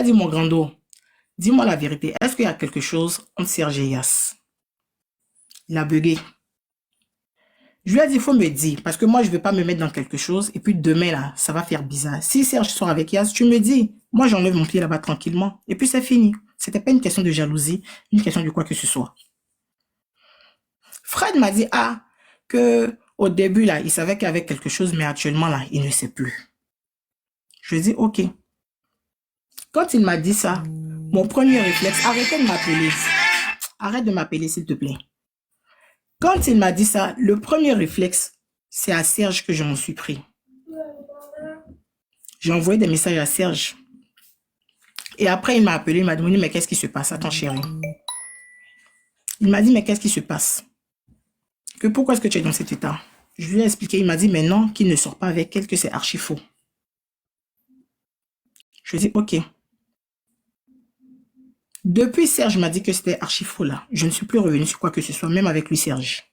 ai dit, mon grando, dis-moi la vérité. Est-ce qu'il y a quelque chose entre Serge et Yas? Il a bugué. Je lui ai dit, il faut me dire, parce que moi, je ne vais pas me mettre dans quelque chose, et puis demain, là, ça va faire bizarre. Si Serge sort avec Yas, tu me dis, moi, j'enlève mon pied là-bas tranquillement, et puis c'est fini. C'était pas une question de jalousie, une question de quoi que ce soit. Fred m'a dit, ah, que au début, là, il savait qu'il y avait quelque chose, mais actuellement, là, il ne sait plus. Je lui ai dit, ok. Quand il m'a dit ça, mon premier réflexe, arrêtez de m'appeler. Arrête de m'appeler, s'il te plaît. Quand il m'a dit ça, le premier réflexe, c'est à Serge que je m'en suis pris. J'ai envoyé des messages à Serge. Et après, il m'a appelé, il m'a demandé, mais qu'est-ce qui se passe? Attends, chérie. Il m'a dit, mais qu'est-ce qui se passe? Que pourquoi est-ce que tu es dans cet état? Je lui ai expliqué, il m'a dit, mais non, qu'il ne sort pas avec elle, que c'est archi faux. Je lui ai dit, ok. Depuis, Serge m'a dit que c'était archi faux là. Je ne suis plus revenu sur quoi que ce soit, même avec lui, Serge.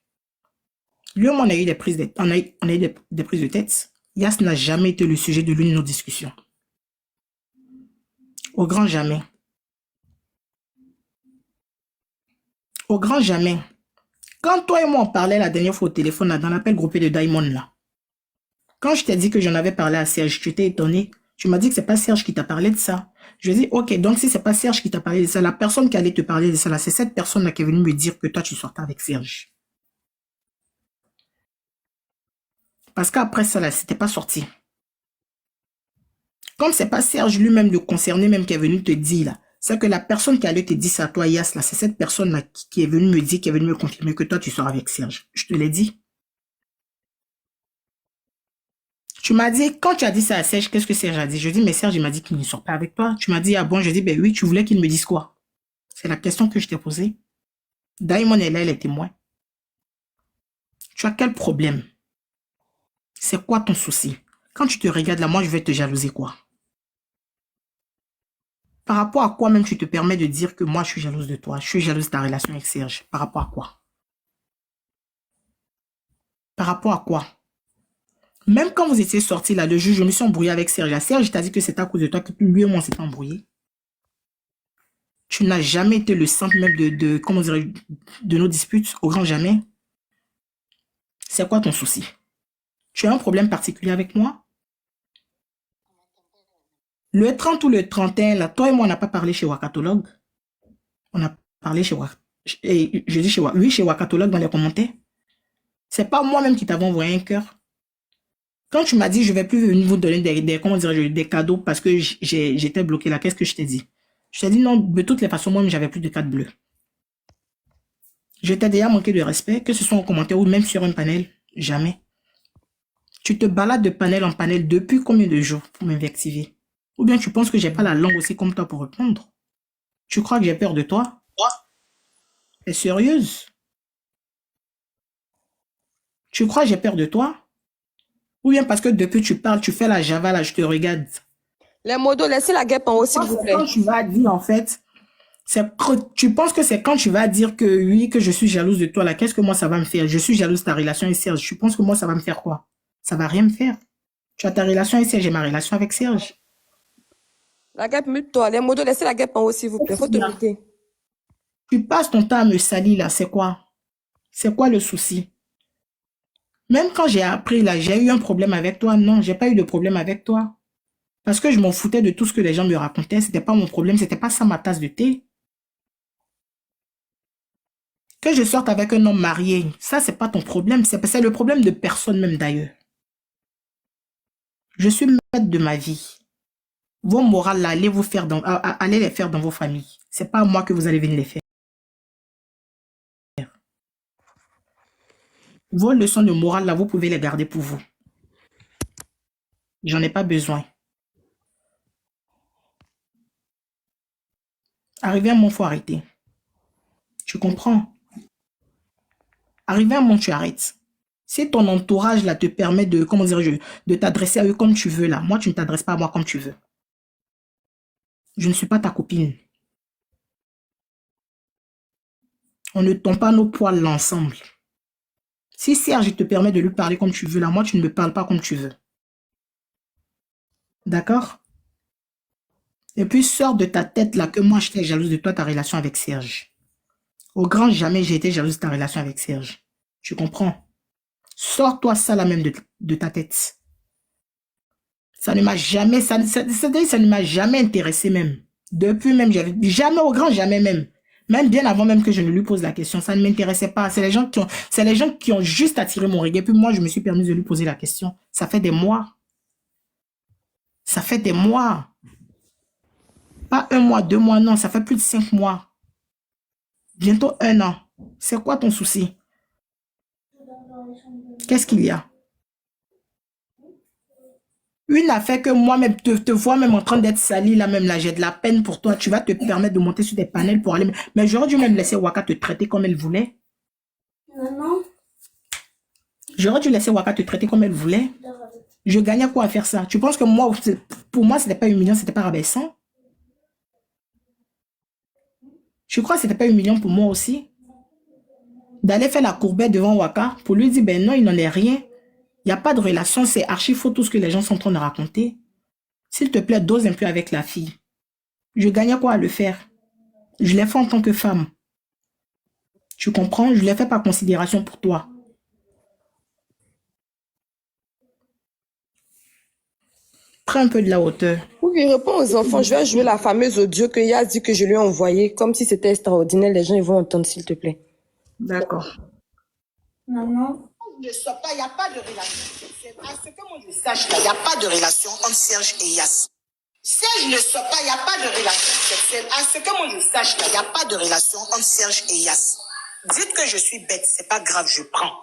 Lui, on a eu des prises de, on a eu des prises de tête. Yas n'a jamais été le sujet de l'une de nos discussions. Au grand jamais. Au grand jamais. Quand toi et moi on parlait la dernière fois au téléphone, là, dans l'appel groupé de Diamond, là, quand je t'ai dit que j'en avais parlé à Serge, tu t'es étonné. Tu m'as dit que c'est pas Serge qui t'a parlé de ça. Je dis, ok, donc si c'est pas Serge qui t'a parlé de ça, la personne qui allait te parler de ça, là, c'est cette personne-là qui est venue me dire que toi, tu sortais avec Serge. Parce qu'après ça, là, c'était pas sorti. Comme c'est pas Serge lui-même le concerné même qui est venu te dire là, c'est que la personne qui allait te dire ça à toi, Yas, là, c'est cette personne-là qui est venue me dire, qui est venue me confirmer que toi, tu sors avec Serge. Je te l'ai dit. Tu m'as dit, quand tu as dit ça à Serge, qu'est-ce que Serge a dit? Je dis, mais Serge, il m'a dit qu'il ne sort pas avec toi. Tu m'as dit, ah bon, je dis, ben oui, tu voulais qu'il me dise quoi? C'est la question que je t'ai posée. Diamond est là, elle est témoin. Tu as quel problème? C'est quoi ton souci? Quand tu te regardes là, moi, je vais te jalouser quoi? Par rapport à quoi même tu te permets de dire que moi, je suis jalouse de toi? Je suis jalouse de ta relation avec Serge. Par rapport à quoi? Par rapport à quoi? Même quand vous étiez sortis là, le juge, je me suis embrouillé avec Serge. Serge t'a dit que c'est à cause de toi que lui et moi, on s'est embrouillé. Tu n'as jamais été le centre même comment dirais de nos disputes, au grand jamais. C'est quoi ton souci? Tu as un problème particulier avec moi? Le 30 ou le 31, là, toi et moi, on n'a pas parlé chez Wakatologue. On a parlé chez Wakatologue. Et je dis chez Wakatologue. Oui, chez Wakatologue dans les commentaires. C'est pas moi-même qui t'avais envoyé un cœur. Quand tu m'as dit, je vais plus venir vous donner comment dirais-je, des cadeaux parce que j'étais bloqué là, qu'est-ce que je t'ai dit? Je t'ai dit non, de toutes les façons, moi-même, j'avais plus de cartes bleues. Je t'ai déjà manqué de respect, que ce soit en commentaire ou même sur un panel. Jamais. Tu te balades de panel en panel depuis combien de jours pour m'invectiver? Ou bien tu penses que j'ai pas la langue aussi comme toi pour répondre? Tu crois que j'ai peur de toi? T'es sérieuse? Tu crois que j'ai peur de toi? Ou bien parce que depuis tu parles, tu fais la java là, je te regarde. Les modos, laissez la guêpe en haut, s'il vous plaît. Quand tu vas dire en fait, tu penses que c'est quand tu vas dire que oui, que je suis jalouse de toi là, qu'est-ce que moi ça va me faire? Je suis jalouse de ta relation avec Serge. Tu penses que moi ça va me faire quoi? Ça va rien me faire. Tu as ta relation avec Serge, j'ai ma relation avec Serge. La guêpe, mute-toi. Les modos, laissez la guêpe en haut, s'il vous plaît. Faut te muter. Tu passes ton temps à me salir là, c'est quoi? C'est quoi le souci? Même quand j'ai appris là, j'ai eu un problème avec toi. Non, j'ai pas eu de problème avec toi. Parce que je m'en foutais de tout ce que les gens me racontaient. C'était pas mon problème, c'était pas ça ma tasse de thé. Que je sorte avec un homme marié, ça c'est pas ton problème. C'est le problème de personne même d'ailleurs. Je suis maître de ma vie. Vos morales là, allez les faire dans vos familles. C'est pas à moi que vous allez venir les faire. Vos leçons de morale là, vous pouvez les garder pour vous. J'en ai pas besoin. Arrivé à mon, faut arrêter. Tu comprends? Arrivé à mon, tu arrêtes. Si ton entourage là te permet de, comment dire, de t'adresser à eux comme tu veux là, moi tu ne t'adresses pas à moi comme tu veux. Je ne suis pas ta copine. On ne tombe pas nos poils ensemble. Si Serge te permet de lui parler comme tu veux là, moi tu ne me parles pas comme tu veux. D'accord? Et puis, sors de ta tête là que moi, j'étais jalouse de toi, ta relation avec Serge. Au grand jamais, j'ai été jalouse de ta relation avec Serge. Tu comprends? Sors-toi ça là même de ta tête. Ça ne m'a jamais, ça ne m'a jamais intéressé même. Depuis même, j'avais jamais au grand jamais même. Même bien avant même que je ne lui pose la question, ça ne m'intéressait pas. C'est les gens qui ont juste attiré mon regard. Puis moi, je me suis permis de lui poser la question. Ça fait des mois. Ça fait des mois. Pas 1 mois, 2 mois, non. Ça fait plus de 5 mois. Bientôt 1 an. C'est quoi ton souci? Qu'est-ce qu'il y a? Une affaire que moi-même, te vois même en train d'être sali, là même, là, j'ai de la peine pour toi. Tu vas te permettre de monter sur des panels pour aller... Mais j'aurais dû même laisser Waka te traiter comme elle voulait. Non. J'aurais dû laisser Waka te traiter comme elle voulait. Je gagnais quoi à faire ça? Tu penses que moi, pour moi, c'était pas humiliant, c'était pas rabaissant? Je crois que c'était pas humiliant pour moi aussi. D'aller faire la courbette devant Waka pour lui dire, ben non, il n'en est rien. Il n'y a pas de relation, c'est archi faux tout ce que les gens sont en train de raconter. S'il te plaît, dose un peu avec la fille. Je gagnais quoi à le faire? Je l'ai fait en tant que femme. Tu comprends? Je l'ai fait par considération pour toi. Prends un peu de la hauteur. Oui, réponds aux enfants. Je vais jouer la fameuse audio que Yas dit que je lui ai envoyée. Comme si c'était extraordinaire. Les gens ils vont entendre, s'il te plaît. D'accord. Maman. Ne sors pas, il n'y a pas de relation sexuelle. À ce que moi je sache, là, il n'y a pas de relation entre Serge et Yas. Serge ne sort pas, il n'y a pas de relation sexuelle. À ce que moi je sache, là, il n'y a pas de relation entre Serge et Yas. Dites que je suis bête, c'est pas grave, je prends.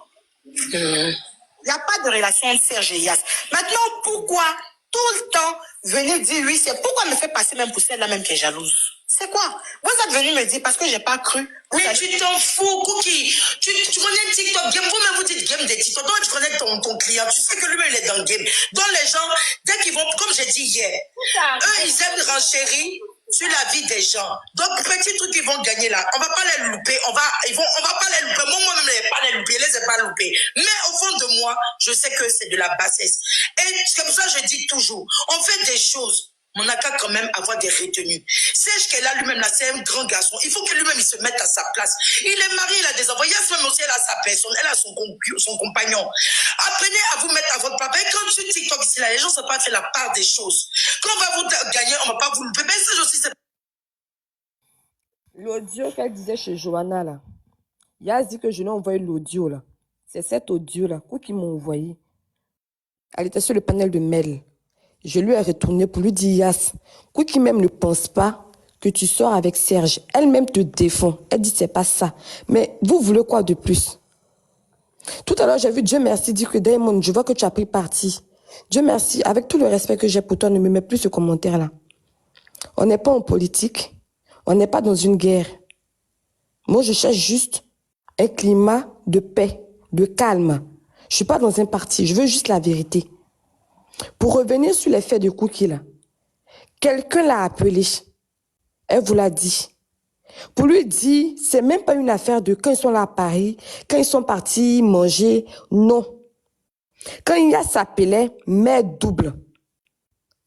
Il n'y a pas de relation entre Serge et Yas. Maintenant, pourquoi tout le temps venez dire oui, c'est pourquoi me fait passer même pour celle-là même qui est jalouse? C'est quoi? Vous êtes venu me dire parce que j'ai pas cru. Mais tu t'en fous, Cookie. Tu connais TikTok game. Vous-même vous dites game des TikTok. Donc tu connais ton client. Tu sais que lui-même il est dans le game. Donc les gens, dès qu'ils vont, comme j'ai dit hier, eux ils aiment renchérir sur la vie des gens. Donc petit truc qu'ils vont gagner là, on va pas les louper. On va pas les louper. Moi-même je vais pas les louper. Je les ai pas loupés. Mais au fond de moi, je sais que c'est de la bassesse. Et c'est pour ça que je dis toujours, on fait des choses. On n'a qu'à quand même avoir des retenues. Serge qu'elle a lui-même là, c'est un grand garçon. Il faut que lui-même il se mette à sa place. Il est marié, il a des enfants. Yas même aussi, elle a sa personne, elle a son compagnon. Apprenez à vous mettre à votre papa. Et quand tu TikTok ici là, les gens ne savent pas faire la part des choses. Quand on va vous gagner, on ne va pas vous louper. Mais Serge aussi, c'est... L'audio qu'elle disait chez Johanna, là. Yas dit que je lui ai envoyé l'audio, là. C'est cet audio-là. Quoi qu'ils m'ont envoyé. Elle était sur le panel de mail. Je lui ai retourné pour lui dire, Yas, Cookie même ne pense pas que tu sors avec Serge. Elle-même te défend. Elle dit, c'est pas ça. Mais vous voulez quoi de plus? Tout à l'heure, j'ai vu Dieu merci dire que Diamond, je vois que tu as pris parti. Dieu merci, avec tout le respect que j'ai pour toi, ne me mets plus ce commentaire-là. On n'est pas en politique. On n'est pas dans une guerre. Moi, je cherche juste un climat de paix, de calme. Je suis pas dans un parti. Je veux juste la vérité. Pour revenir sur les faits de Cookie, là, quelqu'un l'a appelé. Elle vous l'a dit. Pour lui dire, c'est même pas une affaire de quand ils sont là à Paris, quand ils sont partis manger. Non. Quand il y a s'appelait mère double.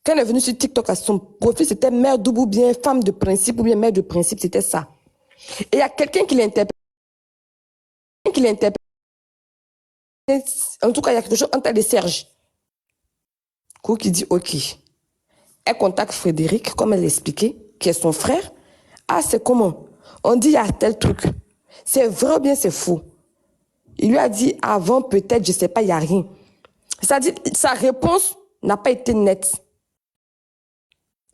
Quand elle est venue sur TikTok à son profil, c'était mère double ou bien femme de principe ou bien mère de principe, c'était ça. Et il y a quelqu'un qui l'interpelle. En tout cas, il y a quelque chose entre elle et Serge. Qui dit OK. Elle contacte Frédéric, comme elle l'expliquait, qui est son frère. Ah, c'est comment? On dit il y a tel truc. C'est vrai ou bien c'est faux? Il lui a dit avant, peut-être, je ne sais pas, il n'y a rien. C'est-à-dire, sa réponse n'a pas été nette.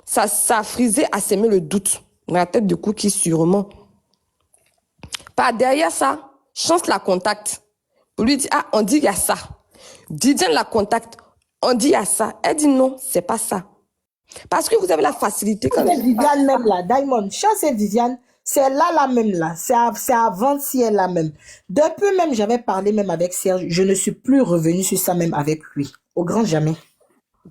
Ça a frisé, a sémé le doute dans la tête de Cookie, sûrement. Par derrière ça, Chance la contacte. Pour lui dire, ah, on dit il y a ça. Didiane la contacte. On dit il y a ça. Elle dit non, c'est pas ça. Parce que vous avez la facilité quand C'est Viviane même là, Diamond. Chance et Viviane, c'est là même là. C'est avant-hier là même. Depuis même, j'avais parlé même avec Serge. Je ne suis plus revenue sur ça même avec lui. Au grand jamais.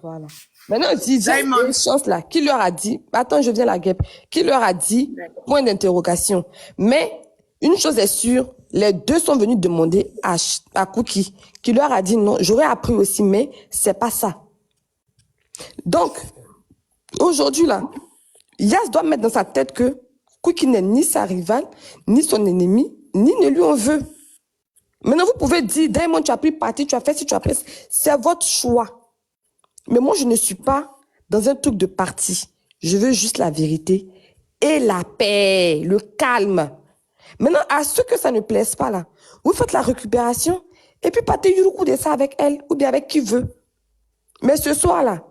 Voilà. Maintenant, Didiane et Chance là, qui leur a dit, attends, je viens la guêpe, qui leur a dit, point d'interrogation. Mais, une chose est sûre, les deux sont venus demander à Cookie, qui leur a dit non, j'aurais appris aussi, mais c'est pas ça. Donc, aujourd'hui là, Yas doit mettre dans sa tête que Cookie n'est ni sa rivale, ni son ennemi, ni ne lui en veut. Maintenant, vous pouvez dire, Diamond, tu as pris parti, tu as fait ci, tu as fait ça. C'est votre choix. Mais moi, je ne suis pas dans un truc de parti. Je veux juste la vérité et la paix, le calme. Maintenant, à ceux que ça ne plaise pas, là, vous faites la récupération et puis partez Yuruku de ça avec elle ou bien avec qui veut. Mais ce soir-là,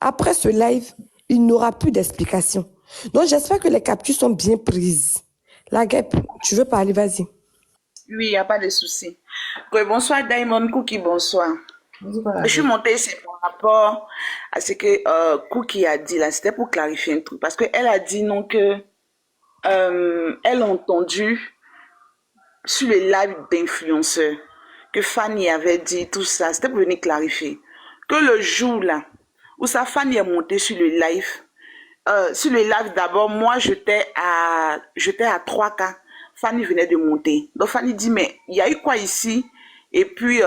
après ce live, il n'aura plus d'explication. Donc, j'espère que les captures sont bien prises. La guêpe, tu veux parler, vas-y. Oui, il n'y a pas de souci. Oui, bonsoir Diamond, Cookie, bonsoir. Je suis montée, c'est par rapport à ce que Cookie a dit là. C'était pour clarifier un truc. Parce qu'elle a dit non que elle a entendu sur le live d'influenceurs que Fanny avait dit tout ça. C'était pour venir clarifier. Que le jour là où sa Fanny est montée sur le live d'abord, moi j'étais à 3K. Fanny venait de monter. Donc Fanny dit, mais il y a eu quoi ici? Et puis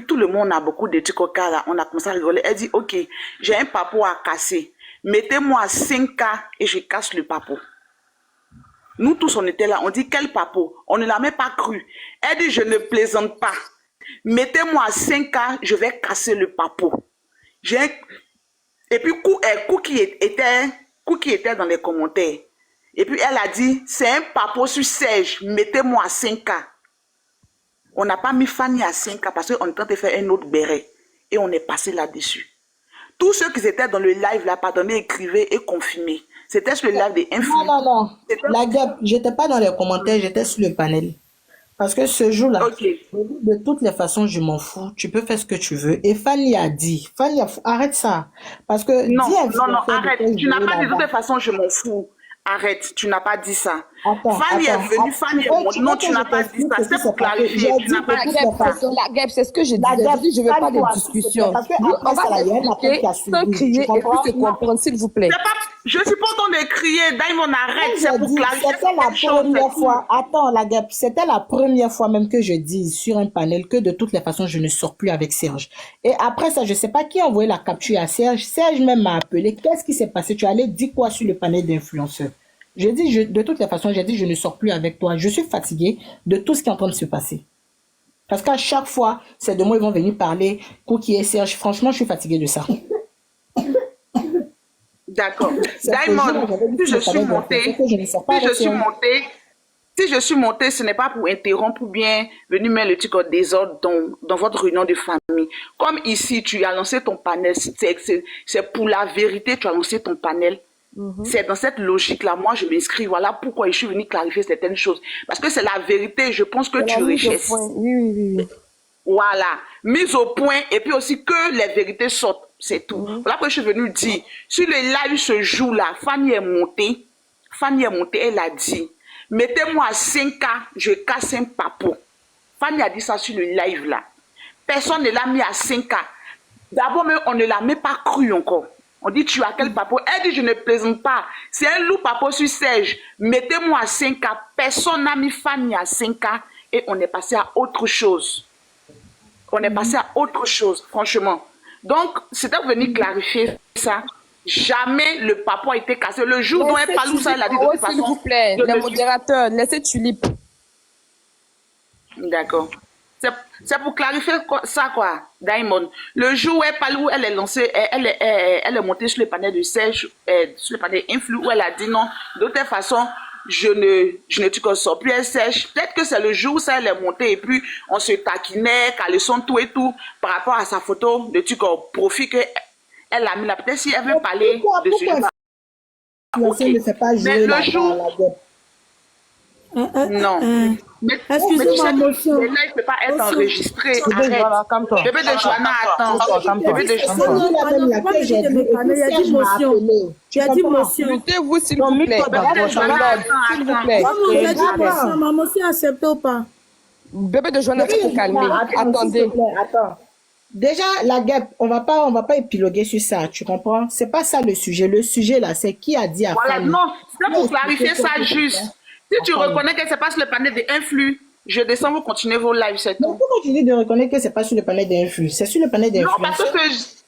tout le monde a beaucoup de trucs au cas là. On a commencé à rigoler. Elle dit, ok, j'ai un papo à casser. Mettez-moi à 5K et je casse le papo. Nous tous, on était là. On dit, quel papo? On ne l'a même pas cru. Elle dit, je ne plaisante pas. Mettez-moi à 5K, je vais casser le papo. Et puis Cookie était dans les commentaires. Et puis elle a dit, c'est un papo sur Serge, mettez-moi à 5K. On n'a pas mis Fanny à 5K parce qu'on est en train de faire un autre béret. Et on est passé là-dessus. Tous ceux qui étaient dans le live là, pardonnez, écrivez et confirmez. C'était sur le live des influenceurs. Non. La guêpe, j'étais pas dans les commentaires, j'étais sur le panel. Parce que ce jour-là, Okay. de toutes les façons, je m'en fous. Tu peux faire ce que tu veux. Et Fanny a dit, arrête ça. Parce que Non, dis arrête. Tu n'as pas dit de toute façon, je m'en fous. Arrête, tu n'as pas dit ça. Fanny est venue, Fanny est montée. Non, tu n'as pas dit ça. C'est pour clarifier. Tu n'as pas dit ça. La guêpe, c'est ce que j'ai dit. Je ne veux pas de discussion. Parce que On après va ça, il y a un appel qui a s'expliquer sans suivi. crier et Tu puis comprends? se comprendre, s'il vous plaît. Je suis pas en train de crier. Diamond, arrête. C'est pour clarifier. C'était la première fois. Attends, la guêpe, c'était la première fois même que je dis sur un panel que de toutes les façons, je ne sors plus avec Serge. Et après ça, je sais pas qui a envoyé la capture à Serge. Serge même m'a appelé. Qu'est-ce qui s'est passé? Tu allais dire quoi sur le panel d'influenceurs? J'ai dit, de toutes les façons, j'ai dit, je ne sors plus avec toi. Je suis fatiguée de tout ce qui est en train de se passer. Parce qu'à chaque fois, ces deux mots, ils vont venir parler. Cookie et Serge, franchement, je suis fatiguée de ça. D'accord. Diamond, si je suis montée, ce n'est pas pour interrompre ou bien venir mettre le truc au désordre dans votre réunion de famille. Comme ici, tu as lancé ton panel, c'est pour la vérité, tu as lancé ton panel. C'est dans cette logique-là, moi je m'inscris. Voilà pourquoi je suis venue clarifier certaines choses. Parce que c'est la vérité, je pense que tu richesses. Oui. Voilà, mise au point et puis aussi que les vérités sortent, c'est tout. Voilà pourquoi je suis venue dire, sur le live ce jour-là, Fanny est montée, elle a dit, mettez-moi à 5K, je casse un papo. Fanny a dit ça sur le live là. Personne ne l'a mis à 5K. D'abord, on ne l'a même pas cru encore. On dit, tu as quel papo? Elle dit, je ne plaisante pas. C'est un loup papo sur Serge. Mettez-moi à 5K. Personne n'a mis Fanny à 5K et on est passé à autre chose. Franchement. Donc, c'était pour venir clarifier ça. Jamais le papo a été cassé. Le jour dont elle parle où ça, elle a dit de toute façon. S'il vous plaît, les modérateurs, laissez Tulipe. D'accord. C'est pour clarifier ça, quoi, Diamond. Le jour où elle parle, où elle est lancée, elle est montée sur le panel de Serge, sur le panel Influ, où elle a dit non, de toute façon, je ne te sors plus, elle sèche. Peut-être que c'est le jour où ça, elle est montée et puis on se taquinait, caleçon, tout et tout, par rapport à sa photo de truc au profit qu'elle a mis là. Peut-être si elle veut parler de ce jour. Mais le jour. Non. Mais Excusez-moi, motion. là, il ne peut pas être enregistré. Arrête. Bébé de Joanna, attends. Bébé de Joanna. Tu as dit motion. Mettez-vous, s'il vous plaît. S'il vous plaît. J'ai dit motion. Ma motion acceptée ou pas? Bébé de Joanna, tu peux calmer. Attendez. Attends. Déjà, la guêpe, on va pas épiloguer sur ça, tu comprends? C'est pas ça le sujet. Le sujet là, c'est qui a dit à Voilà, Fanny. non, c'est pour clarifier ça juste. Si tu reconnais que c'est pas sur le panel de influx, je descends, vous continuez vos lives, c'est Mais tout. pourquoi tu dis de reconnaître que c'est pas sur le panel d'influx? C'est sur le panel Non, d'influx.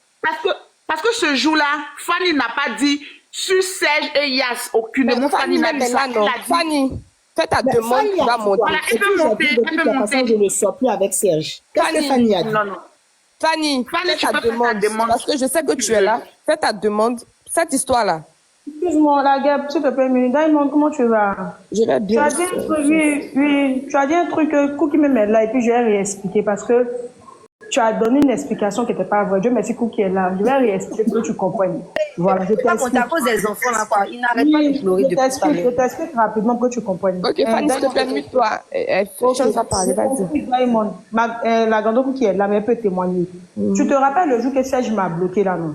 parce que ce jour-là, Fanny n'a pas dit sur Serge et Yas. Aucunement, Fanny n'a dit ça. non. Fanny, fais ta Mais demande, Fanny tu a vas dit monter. quoi? Voilà, elle Et peut puis, j'ai monter, dit, elle depuis peut la façon, monter. je ne sors plus avec Serge. Qu'est-ce que Fanny. Fanny a dit? Non, non. Fanny, Fanny, fais tu ta peux faire ta demande. demande. Parce que je sais que tu es là. Fais ta demande. Cette histoire-là, Excuse-moi, la guêpe, s'il te plaît, mais Diamond, comment tu vas? je vais Tu bien. as dit un truc, oui, tu as dit un truc que Cookie me met là et puis je vais réexpliquer parce que tu as donné une explication qui n'était pas vraie. Dieu merci, Cookie est là. Je vais réexpliquer pour que tu comprennes. Voilà, je Pas monter t'explique. à cause des enfants là quoi. Ils n'arrêtent pas de pleurer Je depuis tout à t'explique, l'heure. rapidement pour que tu comprennes. Ok, Fanny, s'il te plaît, mute-toi. Chance à parler, vas-y. Diamond, la grande Cookie est là, mais elle peut témoigner. Tu te rappelles le jour que Serge m'a bloqué là, non?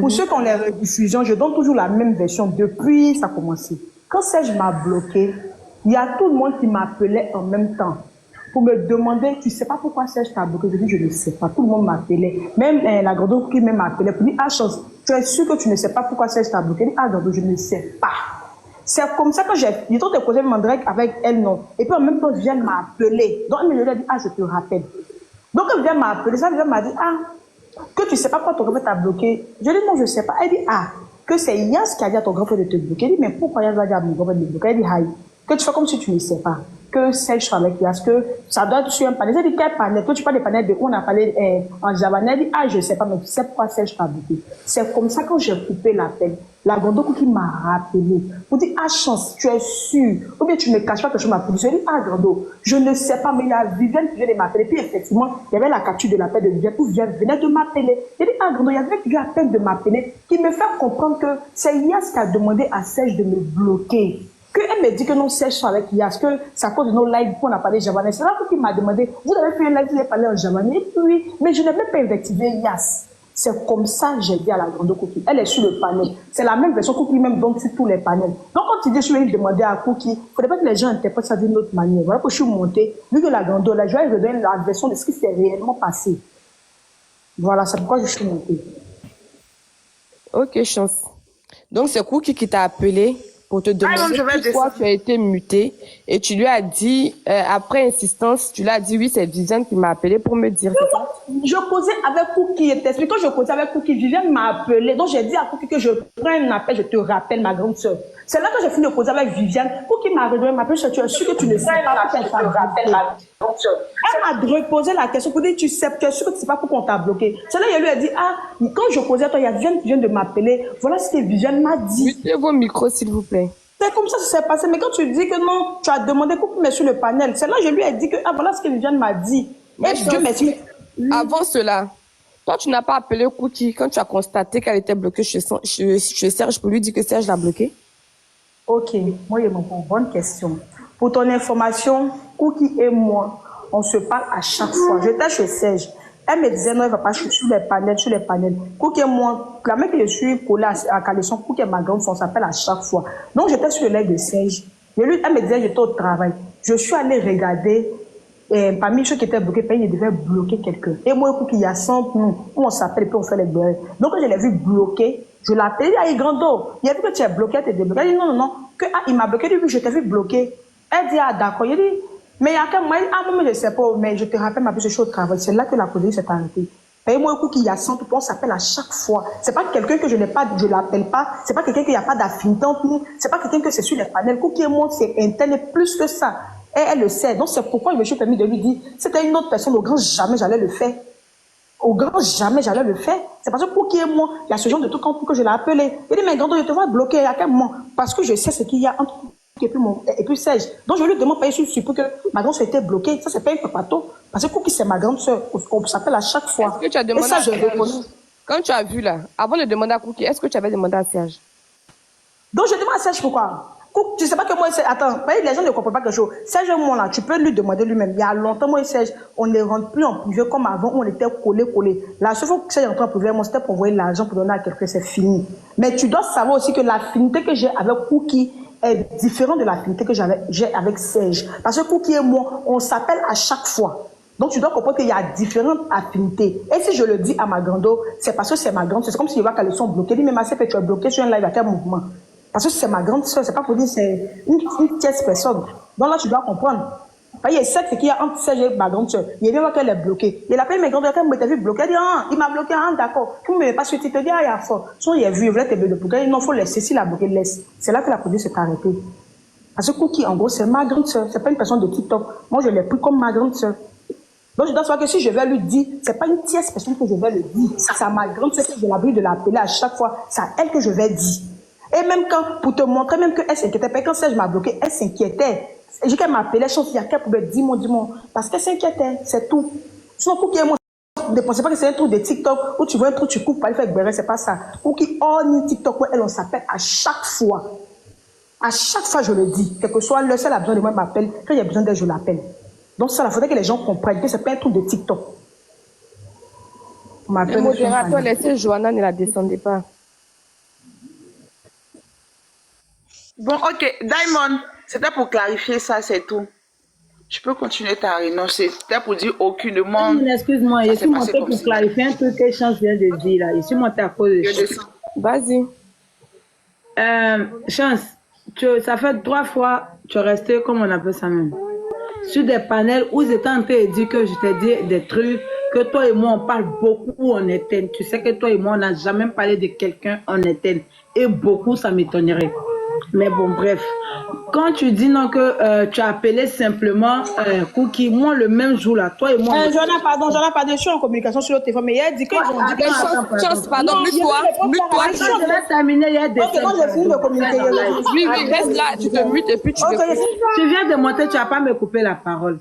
Pour ceux qui ont les rediffusions, je donne toujours la même version depuis ça a commencé. Quand Serge m'a bloqué, il y a tout le monde qui m'appelait en même temps pour me demander, tu sais pas pourquoi Serge t'a bloqué? Je dis, je ne sais pas. Tout le monde m'appelait. Même la grande qui m'appelait pour dire, ah, Chance, tu es sûr que tu ne sais pas pourquoi Serge t'a bloqué? Je dis, ah, Gando, je ne sais pas. C'est comme ça que j'ai de causer Mandrake avec elle, non. Et puis en même temps, Viviane m'a appelé. Donc, elle me dit, ah, je te rappelle. Donc, elle vient m'appeler. Ça, Viviane m'a dit, ah, que tu sais pas pourquoi ton grand frère t'a bloqué. Je dis, non, je sais pas. Elle dit, ah, que c'est Yas qui a dit à ton grand frère de te bloquer. Elle dit, mais pourquoi Yas va dire à mon grand frère de me bloquer? Elle dit, aïe, que tu fais comme si tu ne sais pas. Que Serge soit avec Yas, que ça doit être sur un panel. Elle dit, quel panel? Que tu parles des panels de où on a parlé en javanais. Elle dit, ah, je sais pas, mais tu sais pourquoi Serge t'a bloqué. C'est comme ça que j'ai coupé l'appel. La Gondo qui m'a rappelé pour dire, ah, Chance, tu es sûr, ou bien tu ne caches pas que je m'appelle. Je dis, ah, Gondo, je ne sais pas, mais il y a Viviane qui vient de m'appeler. Puis effectivement, il y avait la capture de l'appel de Viviane où Viviane venait de m'appeler. J'ai dit, ah, Gondo, il y avait qui vient à peine de m'appeler, qui me fait comprendre que c'est Yas qui a demandé à Serge de me bloquer. Qu'elle me dit que non, Serge soit avec Yas, que c'est à cause de nos lives qu'on a parlé javanais. C'est là qu'il m'a demandé, vous avez fait un live, vous avez parlé en javanais. Et puis, mais je n'ai même pas invectivé Yas. C'est comme ça que j'ai dit à la grande Cookie. Elle est sur le panel. C'est la même version Cookie même donc sur tous les panels. Donc quand tu dis je vais demander à Cookie, il ne faudrait pas que les gens interprètent ça d'une autre manière. Voilà que je suis montée. Vu que la grande là, je vais redonner la version de ce qui s'est réellement passé. Voilà, c'est pourquoi je suis montée. Ok, Chance. Donc c'est Cookie qui t'a appelé pour te demander pourquoi tu as été muté. Et tu lui as dit, après insistance, tu lui as dit, oui, c'est Viviane qui m'a appelé pour me dire ça. Je causais avec Cookie, je t'explique, quand je causais avec Cookie, Viviane m'a appelé. Donc j'ai dit à Cookie que je prends un appel, je te rappelle, ma grande soeur. C'est là que j'ai fini de causer avec Viviane. Cookie m'a redonné ma appel, tu es sûr que tu ne sais pas pourquoi je te rappelle, ma grande soeur. Elle m'a reposé la question pour dire, tu es sûr que tu ne sais pas pourquoi on t'a bloqué. C'est là qu'il lui a dit, ah, quand je causais à toi, il y a Viviane qui vient de m'appeler. Voilà ce que Viviane m'a dit. Mutez vos micros, s'il vous plaît. C'est comme ça que ça s'est passé. Mais quand tu dis que non, tu as demandé Cookie mais sur le panel, c'est là que je lui ai dit que, ah, voilà ce que Viviane m'a dit. Mais Dieu merci. Avant cela, toi, tu n'as pas appelé Cookie quand tu as constaté qu'elle était bloquée chez Serge pour lui dire que Serge l'a bloquée? Ok, moi, il me pose bonne question. Pour ton information, Cookie et moi, on se parle à chaque fois. J'étais chez Serge. Elle me disait non, elle ne va pas sur les panels. Cookie et moi, la même que je suis collée à Calisson, Cookie et ma grande, on s'appelle à chaque fois. Donc, j'étais sur le live de Serge. Elle me disait, j'étais au travail. Je suis allée regarder. Parmi ceux qui étaient bloqués, il devait bloquer quelqu'un. Et moi, il y a 100 nous, où on s'appelle et puis on fait les beurres. Donc, quand je l'ai vu bloqué, je l'ai appelé, il a dit, Grando, il a vu que tu es bloqué, tu es débloqué. Elle dit, non, que, ah, il m'a bloqué, il dit, je t'ai vu bloqué. Elle dit, ah, d'accord. Il dit, mais il y a qu'un moyen, ah, moi, je ne sais pas, mais je te rappelle, ma petite chose au travail. C'est là que la police s'est arrêtée. Et moi, il y a 100 on s'appelle à chaque fois. C'est pas quelqu'un que je n'ai pas, je l'appelle pas. C'est pas quelqu'un qu'il n'y a pas d'affinité entre nous. C'est pas quelqu'un que c'est sur les panels. Cookie et moi, c'est interne plus que ça. Et elle le sait. Donc, c'est pourquoi je me suis permis de lui dire, c'était une autre personne, au grand jamais j'allais le faire. Au grand jamais j'allais le faire. C'est parce que Cookie et moi, il y a ce genre de truc que je l'ai appelé. Il dit, mais Gando, je te vois bloqué à quel moment? Parce que je sais ce qu'il y a entre Cookie et puis Serge. Donc, je lui demande pas, je suppose que ma grande soeur était bloquée. Ça, c'est pas un papato. Parce que Cookie, c'est ma grande soeur. On s'appelle à chaque fois. Est-ce que tu as demandé et ça, je reconnais. Quand tu as vu là, avant de demander à Cookie, est-ce que tu avais demandé à Serge? Donc, je demande à Serge pourquoi? Tu sais pas que moi, attends, les gens ne comprennent pas quelque chose. Serge et moi, là, tu peux lui demander lui-même. Il y a longtemps, moi et Serge, on ne rentre plus en privé comme avant, on était collés. La seule fois que Serge rentre en privé, moi, c'était pour envoyer l'argent pour donner à quelqu'un, c'est fini. Mais tu dois savoir aussi que l'affinité que j'ai avec Cookie est différente de l'affinité que j'ai avec Serge. Parce que Cookie et moi, on s'appelle à chaque fois. Donc, tu dois comprendre qu'il y a différentes affinités. Et si je le dis à ma grande, c'est parce que c'est ma grande, c'est comme si je vois qu'elles sont bloquées. Dis, mais ma sœur, tu es bloquée sur un live à quel mouvement? Parce que c'est ma grande soeur, c'est pas pour dire c'est une tierce personne. Donc là, tu dois comprendre. Il y a ce qu'il y a entre Serge et ma grande soeur. Il y a bien qu'elle est bloquée. Il appelle mes grandes soeurs, elle m'a vu bloquée. Elle dit, ah, il m'a bloqué, ah, d'accord. Tu ne me pas suite, il te dit, ah, il y a fort. Soit il a vu, il voulait te bloquer. Non, il faut laisser. S'il a bloqué, laisse. C'est là que la police s'est arrêtée. Parce que Cookie, en gros, c'est ma grande soeur. C'est pas une personne de TikTok. Moi, je l'ai pris comme ma grande soeur. Donc, je dois savoir que si je vais lui dire, c'est pas une tierce personne que je vais le dire. C'est à ma grande soeur que je l'ai de l'appeler à chaque fois. C'est à elle que je vais dire. Et même quand, pour te montrer même qu'elle s'inquiétait, quand Serge m'a bloqué, elle s'inquiétait. Et j'ai qu'elle m'appelait, je suis qu'elle pouvait dire mon, parce qu'elle s'inquiétait, c'est tout. Sinon, Cookie et moi, ne pensez pas que c'est un truc de TikTok où tu vois un truc, tu coupes, pas le faire béret, c'est pas ça. Cookie, ni TikTok, où elle, on s'appelle à chaque fois. À chaque fois, je le dis. Quel que soit l'heure, si elle a besoin de moi, elle m'appelle. Quand il y a besoin d'elle, je l'appelle. Donc, ça, il faudrait que les gens comprennent que c'est pas un truc de TikTok. Le modérateur, laissez Johanna, ne la descendez pas. Bon, ok. Diamond, c'était pour clarifier ça, c'est tout. Je peux continuer ta réunion. C'était pour dire aucunement. Excuse-moi, je suis montée pour clarifier un truc que Chance vient de dire là. Je suis montée à cause de ça. Vas-y. Chance, ça fait 3 fois tu es resté, comme on appelle ça même, sur des panels où j'étais en train de dire que je t'ai dit des trucs, que toi et moi on parle beaucoup en éteint. Tu sais que toi et moi on n'a jamais parlé de quelqu'un en éteint. Et beaucoup, ça m'étonnerait. Mais bon, bref. Quand tu dis non que tu as appelé simplement Cookie, moi le même jour là, toi et moi. Johanna, pardon, je suis en communication sur le téléphone, mais elle dit que Chance, pardon, mute-toi. Je vais terminer, il y a des ok, moi j'ai fini de communiquer. Oui, reste là, tu te mutes et puis tu Tu viens de monter, tu n'as pas me couper la parole.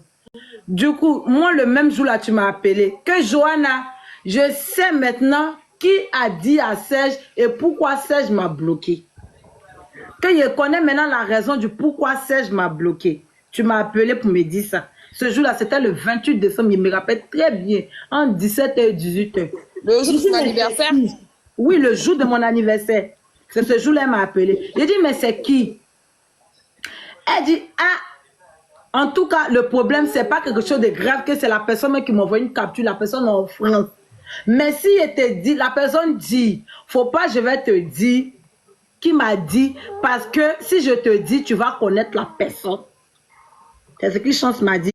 Du coup, moi le même jour là, tu m'as appelé. Que Johanna, je sais maintenant qui a dit à Serge et pourquoi Serge m'a bloqué. Que je connais maintenant la raison du pourquoi Serge m'a bloqué. Tu m'as appelé pour me dire ça. Ce jour-là, c'était le 28 décembre. Il me rappelle très bien. Entre 17h et 18h. Le jour de ton anniversaire? Oui, le jour de mon anniversaire. C'est ce jour-là, elle m'a appelé. J'ai dit, mais c'est qui? Elle dit, ah, en tout cas, le problème, c'est pas quelque chose de grave, que c'est la personne qui m'envoie une capture, la personne en France. Mais si elle te dit, la personne dit, faut pas, je vais te dire, qui m'a dit, parce que si je te dis, tu vas connaître la personne. C'est ce que Chance m'a dit.